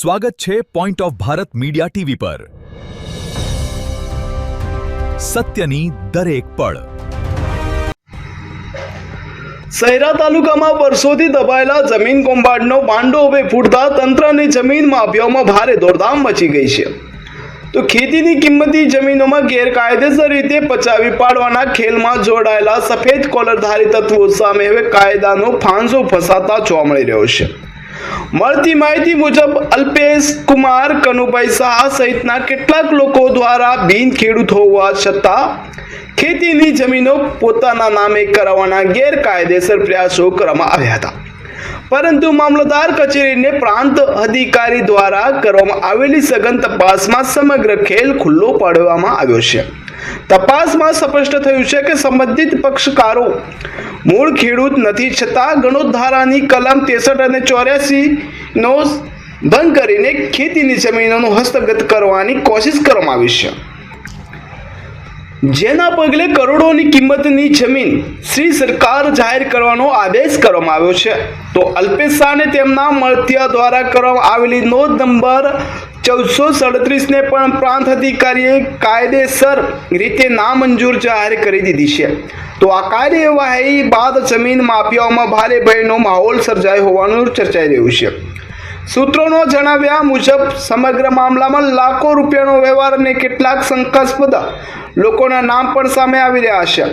સ્વાગત છે point of Bharat media TV પર સત્યની દરેક પળ। શહેરા તાલુકામાં વર્ષોથી દબાયેલા જમીન કૌભાંડનો ભાંડો હવે ફૂટતા તંત્રની જમીન માફિયાઓમાં ભારે દોડધામ મચી ગઈ છે। તો ખેતીની કિંમતી જમીનોમાં ગેરકાયદેસર રીતે પચાવી પાડવાના ખેલમાં જોડાયેલા સફેદ કોલરધારી તત્વો સામે હવે કાયદાનો ફાંસો ફસાતા જોવા મળી રહ્યો છે। મળતી માહિતી મુજબ અલ્પેશ કુમાર કનુભાઈ શાહ સહિતના કેટલાક લોકો દ્વારા બિન ખેડૂત હોવા છતાં ખેતીની જમીનો પોતાના નામે કરાવવાના ગેરકાયદેસર પ્રયાસો કરવામાં આવ્યા હતા, પરંતુ મામલતદાર કચેરીને પ્રાંત અધિકારી દ્વારા કરવામાં આવેલી સઘન તપાસમાં સમગ્ર ખેલ ખુલ્લો પાડવામાં આવ્યો છે। તપાસમાં સ્પષ્ટ થયું છે કે સંબંધિત પક્ષકારો મૂળ ખેડૂત નથી, છતાં ગણોત ધારાની કલમ 63 અને 84 નો ભંગ કરીને ખેતીની જમીનોનો હસ્તગત કરવાની કોશિશ કરવામાં આવી છે, જેના પગલે કરોડોની કિંમતની જમીન શ્રી સરકાર જાહેર કરવાનો આદેશ કરવામાં આવ્યો છે। તો અલ્પેશ શાહને તેમના મળતિયા દ્વારા કરવામાં આવેલી નોંધ નંબર 1437 ને પણ પ્રાંત અધિકારીએ કાયદેસર રીતે નામંજૂર જાહેર કરી દીધી છે। તો આ કાર્યવાહી બાદ જમીન માફિયાઓમાં ભારે ભયનો માહોલ સર્જાયો હોવાનું ચર્ચાઈ રહ્યું છે। સૂત્રોના જણાવ્યા મુજબ સમગ્ર મામલામાં લાખો રૂપિયાનો વ્યવહાર અને કેટલાક શંકાસ્પદ લોકોના નામ પણ સામે આવી રહ્યા છે।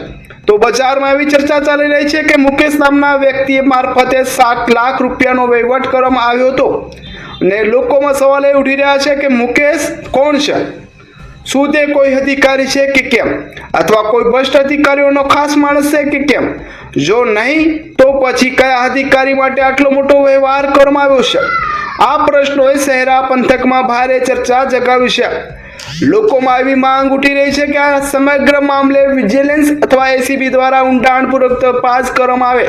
તો બજારમાં એવી ચર્ચા ચાલી રહી છે કે મુકેશ નામના વ્યક્તિ મારફતે 7 લાખ રૂપિયાનો વહીવટ કરવામાં આવ્યો હતો, અને લોકોમાં સવાલ એ ઉઠી રહ્યા છે કે મુકેશ કોણ છે? શું તે કોઈ અધિકારી છે કે કેમ, અથવા કોઈ ભ્રષ્ટ અધિકારીઓનો ખાસ માણસ છે કે કેમ? જો નહીં તો પછી કયા અધિકારી માટે આટલો મોટો વ્યવહાર કરવામાં આવ્યો છે? આ પ્રશ્નોએ શહેરા પંથકમાં ભારે ચર્ચા જગાવી છે। લોકોમાં એવી માંગ ઉઠી રહી છે કે આ સમગ્ર મામલે વિજિલન્સ અથવા એસીબી દ્વારા ઊંડાણપૂર્વક તપાસ કરવામાં આવે,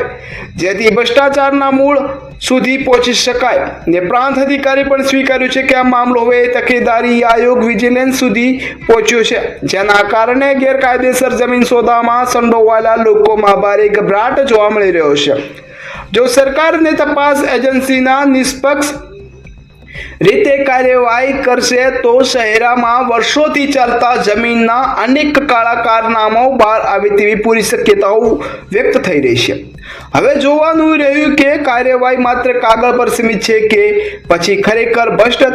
જેથી ભ્રષ્ટાચારના મૂળ સુધી પહોંચી શકાય। ને પ્રાંત અધિકારી પણ સ્વીકાર્યું છે કે આ મામલો હવે તકેદારી આયોગ વિજિલન્સ સુધી પહોંચ્યો છે, જેના કારણે ગેરકાયદેસર જમીન સોદામાં સંડોવાયેલા લોકોમાં ભારે ગભરાટ જોવા મળી રહ્યો છે। જો સરકારને તપાસ એજન્સીના નિષ્પક્ષ રીતે કાર્યવાહી કરશે તો શહેરામાં વર્ષોથી ચાલતા જમીનના અનેક કાળા કારનામાઓ બહાર આવે તેવી પૂરી શક્યતાઓ વ્યક્ત થઈ રહી છે। હવે જોવાનું રહ્યું કે કાર્યવાહી માત્ર કાગળ પર સીમિત છે કે પછી ખરેખર ભ્રષ્ટ